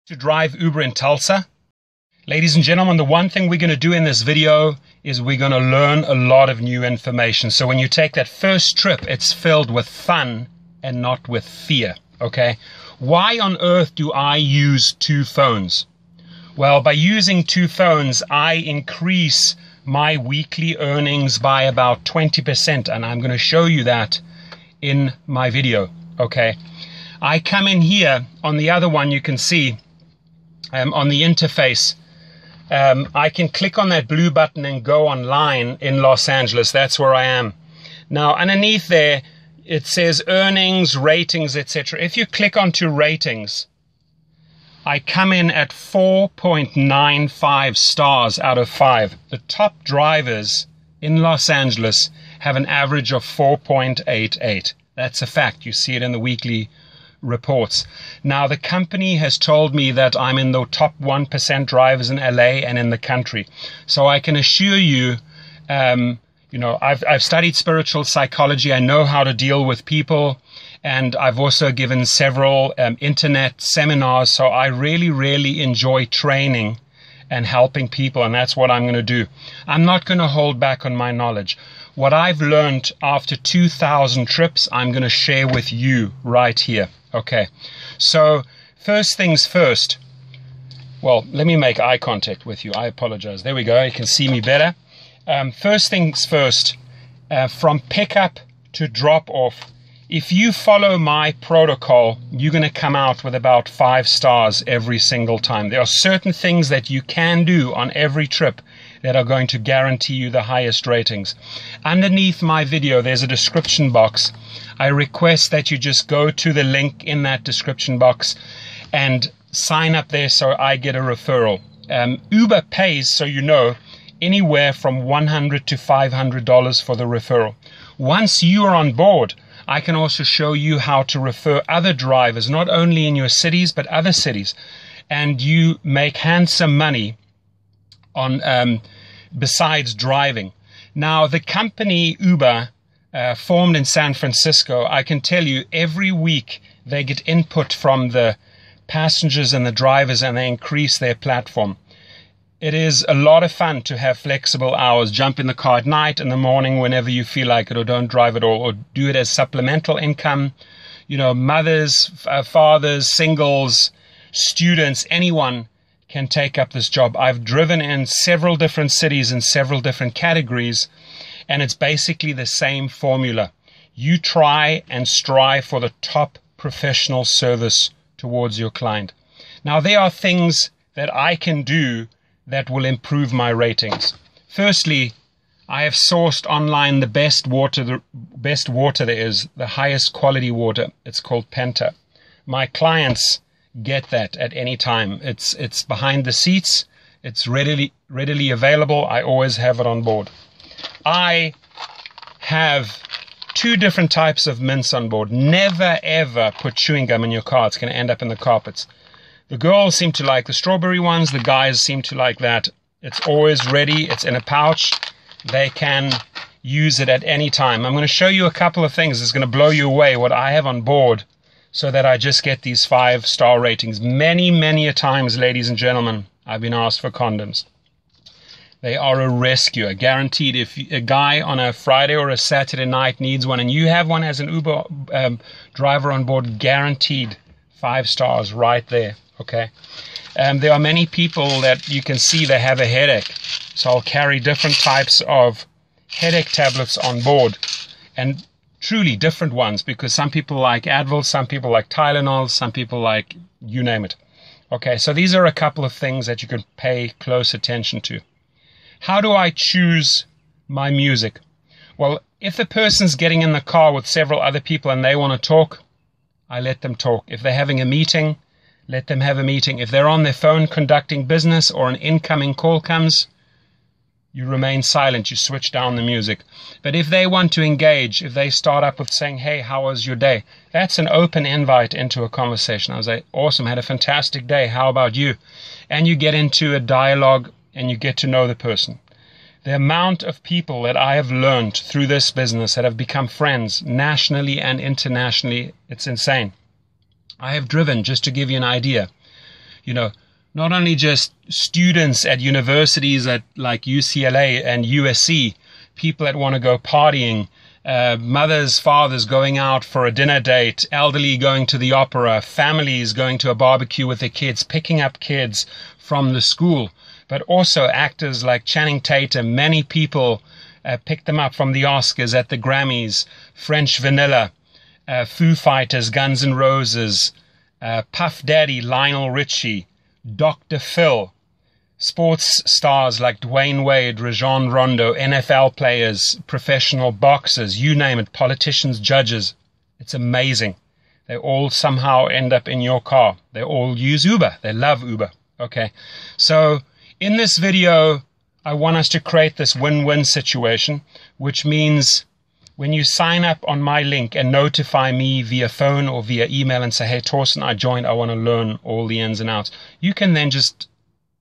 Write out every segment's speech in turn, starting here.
To drive Uber in Tulsa. Ladies and gentlemen, the one thing we're going to do in this video is we're going to learn a lot of new information. So when you take that first trip, it's filled with fun and not with fear, okay? Why on earth do I use two phones? Well, by using two phones, I increase my weekly earnings by about 20%, and I'm going to show you that in my video, okay? I come in here on the other one, you can see on the interface, I can click on that blue button and go online in Los Angeles. That's where I am. Now, underneath there, it says earnings, ratings, etc. If you click onto ratings, I come in at 4.95 stars out of 5. The top drivers in Los Angeles have an average of 4.88. That's a fact. You see it in the weekly reports. Now, the company has told me that I'm in the top 1% drivers in LA and in the country. So I can assure you, I've studied spiritual psychology. I know how to deal with people. And I've also given several internet seminars. So I really, really enjoy training and helping people. And that's what I'm going to do. I'm not going to hold back on my knowledge. What I've learned after 2,000 trips, I'm going to share with you right here. Okay, so first things first. Well, let me make eye contact with you. I apologize. There we go. You can see me better. First things first, from pickup to drop off, if you follow my protocol, you're going to come out with about 5 stars every single time. There are certain things that you can do on every trip that are going to guarantee you the highest ratings. Underneath my video, there's a description box. I request that you just go to the link in that description box and sign up there so I get a referral. Uber pays, so you know, anywhere from $100 to $500 for the referral. Once you are on board, I can also show you how to refer other drivers, not only in your cities, but other cities. And you make handsome money on besides driving. Now, the company Uber, formed in San Francisco, I can tell you every week they get input from the passengers and the drivers, and they increase their platform. It is a lot of fun to have flexible hours. Jump in the car at night, in the morning, whenever you feel like it, or don't drive at all, or do it as supplemental income. You know, mothers, fathers, singles, students, anyone can take up this job. I've driven in several different cities in several different categories, and it's basically the same formula. You try and strive for the top professional service towards your client. Now, there are things that I can do that will improve my ratings. Firstly, I have sourced online the best water there is, the highest quality water. It's called Penta. My clients get that at any time. It's behind the seats. It's readily available. I always have it on board. I have 2 different types of mints on board. Never ever put chewing gum in your car. It's going to end up in the carpets. The girls seem to like the strawberry ones. The guys seem to like that. It's always ready. It's in a pouch. They can use it at any time. I'm going to show you a couple of things. It's going to blow you away what I have on board so that I just get these 5-star ratings. Many, many a times, ladies and gentlemen, I've been asked for condoms. They are a rescue, guaranteed. If a guy on a Friday or a Saturday night needs one and you have one as an Uber driver on board, guaranteed 5 stars right there, okay? There are many people that you can see they have a headache. So I'll carry different types of headache tablets on board, and truly different ones, because some people like Advil, some people like Tylenol, some people like you name it. Okay, so these are a couple of things that you can pay close attention to. How do I choose my music? Well, if the person's getting in the car with several other people and they want to talk, I let them talk. If they're having a meeting, let them have a meeting. If they're on their phone conducting business or an incoming call comes, you remain silent, you switch down the music. But if they want to engage, if they start up with saying, hey, how was your day? That's an open invite into a conversation. I was like, awesome, had a fantastic day. How about you? And you get into a dialogue and you get to know the person. The amount of people that I have learned through this business that have become friends nationally and internationally, it's insane. I have driven, just to give you an idea, you know, not only just students at universities at like UCLA and USC, people that want to go partying, mothers, fathers going out for a dinner date, elderly going to the opera, families going to a barbecue with their kids, picking up kids from the school, but also actors like Channing Tatum. Many people picked them up from the Oscars, at the Grammys, French Vanilla, Foo Fighters, Guns N' Roses, Puff Daddy, Lionel Richie, Dr. Phil, sports stars like Dwayne Wade, Rajon Rondo, NFL players, professional boxers, you name it, politicians, judges. It's amazing. They all somehow end up in your car. They all use Uber. They love Uber. Okay. So in this video, I want us to create this win-win situation, which means when you sign up on my link and notify me via phone or via email and say, hey, Torsten, I joined, I want to learn all the ins and outs, you can then just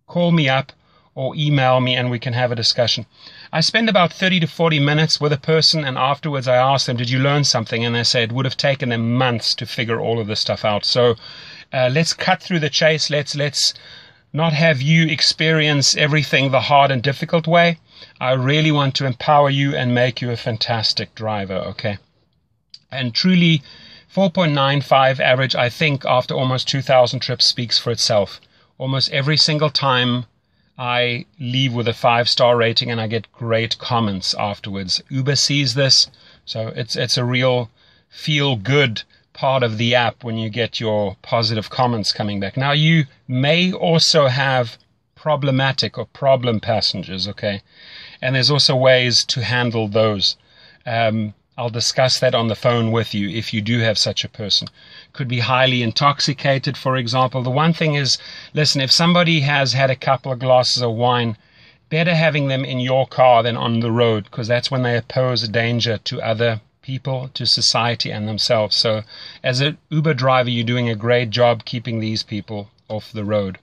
call me up or email me and we can have a discussion. I spend about 30 to 40 minutes with a person, and afterwards I ask them, did you learn something? And they say it would have taken them months to figure all of this stuff out. So let's cut through the chase. Let's not have you experience everything the hard and difficult way. I really want to empower you and make you a fantastic driver, okay? And truly, 4.95 average, I think, after almost 2,000 trips speaks for itself. Almost every single time I leave with a 5-star rating and I get great comments afterwards. Uber sees this, so it's a real feel-good part of the app when you get your positive comments coming back. Now, you may also have problematic or problem passengers, okay? And there's also ways to handle those. I'll discuss that on the phone with you if you do have such a person. Could be highly intoxicated, for example. The one thing is, listen, if somebody has had a couple of glasses of wine, better having them in your car than on the road, because that's when they pose a danger to other people, to society and themselves. So as an Uber driver, you're doing a great job keeping these people off the road.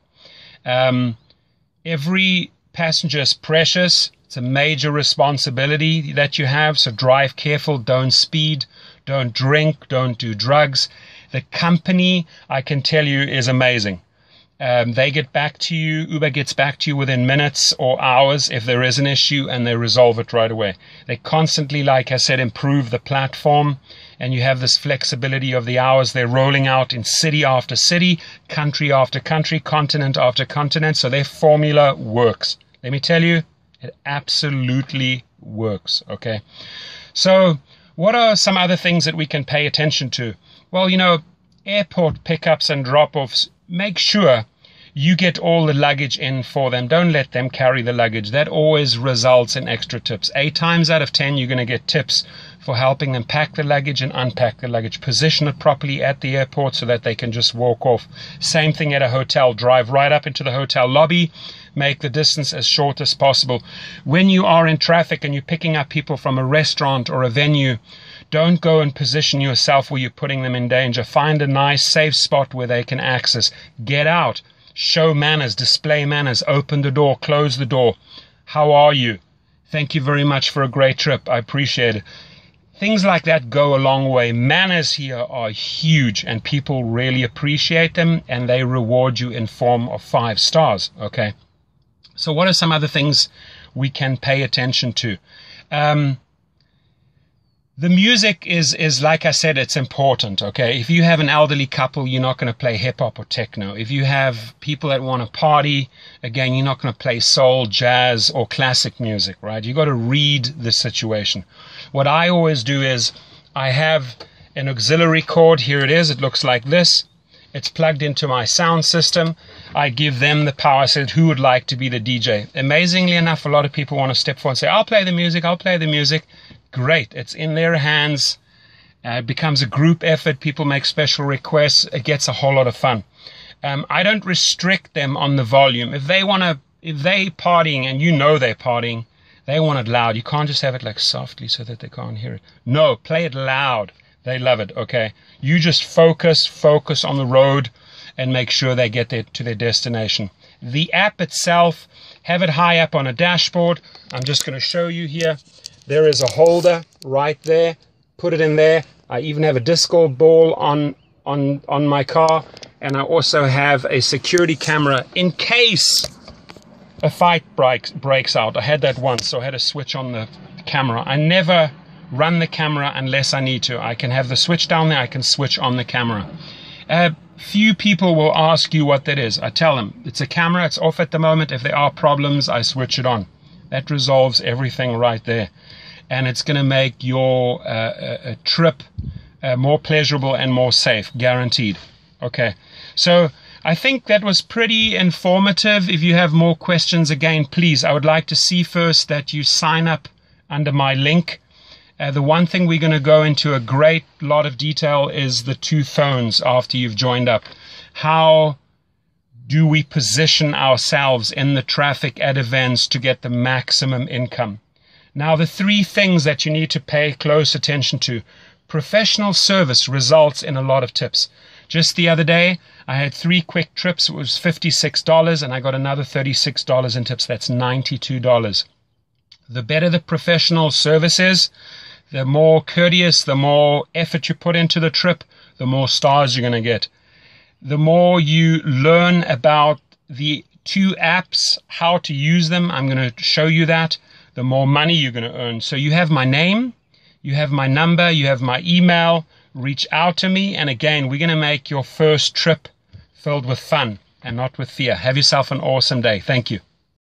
Every passenger is precious. It's a major responsibility that you have, so drive careful, don't speed, don't drink, don't do drugs. The company, I can tell you, is amazing. They get back to you, Uber gets back to you within minutes or hours if there is an issue, and they resolve it right away. They constantly, like I said, improve the platform, and you have this flexibility of the hours. They're rolling out in city after city, country after country, continent after continent, so their formula works. Let me tell you, it absolutely works, okay? So what are some other things that we can pay attention to? Well, you know, airport pickups and drop-offs, make sure you get all the luggage in for them. Don't let them carry the luggage. That always results in extra tips. 8 times out of 10, you're going to get tips for helping them pack the luggage and unpack the luggage. Position it properly at the airport so that they can just walk off. Same thing at a hotel. Drive right up into the hotel lobby. Make the distance as short as possible. When you are in traffic and you're picking up people from a restaurant or a venue, don't go and position yourself where you're putting them in danger. Find a nice, safe spot where they can access. Get out. Show manners. Display manners. Open the door. Close the door. How are you? Thank you very much for a great trip. I appreciate it. Things like that go a long way. Manners here are huge, and people really appreciate them, and they reward you in form of 5 stars, okay? So what are some other things we can pay attention to? The music is, like I said, it's important, okay? If you have an elderly couple, you're not going to play hip-hop or techno. If you have people that want to party, again, you're not going to play soul, jazz, or classic music, right? You've got to read the situation. What I always do is I have an auxiliary cord. Here it is. It looks like this. It's plugged into my sound system. I give them the power. I said, who would like to be the DJ? Amazingly enough, a lot of people want to step forward and say, I'll play the music, I'll play the music. Great. It's in their hands. It becomes a group effort. People make special requests. It gets a whole lot of fun. I don't restrict them on the volume. If they partying and you know they're partying, they want it loud. You can't just have it like softly so that they can't hear it. No, play it loud. They love it, okay? You just focus on the road and make sure they get to their destination. The app itself, have it high up on a dashboard. I'm just going to show you here. There is a holder right there. Put it in there. I even have a disco ball on my car. And I also have a security camera in case a fight breaks out. I had that once, so I had to switch on the camera. I never run the camera unless I need to. I can have the switch down there, I can switch on the camera. Few people will ask you what that is. I tell them, it's a camera, it's off at the moment. If there are problems, I switch it on. That resolves everything right there. And it's going to make your trip more pleasurable and more safe, guaranteed. Okay, so I think that was pretty informative. If you have more questions, again, please, I would like to see first that you sign up under my link. The one thing we're going to go into a great lot of detail is the 2 phones after you've joined up. How do we position ourselves in the traffic at events to get the maximum income? Now, the 3 things that you need to pay close attention to. Professional service results in a lot of tips. Just the other day, I had 3 quick trips. It was $56, and I got another $36 in tips. That's $92. The better the professional service is, the more courteous, the more effort you put into the trip, the more stars you're going to get. The more you learn about the 2 apps, how to use them, I'm going to show you that, the more money you're going to earn. So you have my name, you have my number, you have my email. Reach out to me, and again, we're going to make your first trip filled with fun and not with fear. Have yourself an awesome day. Thank you.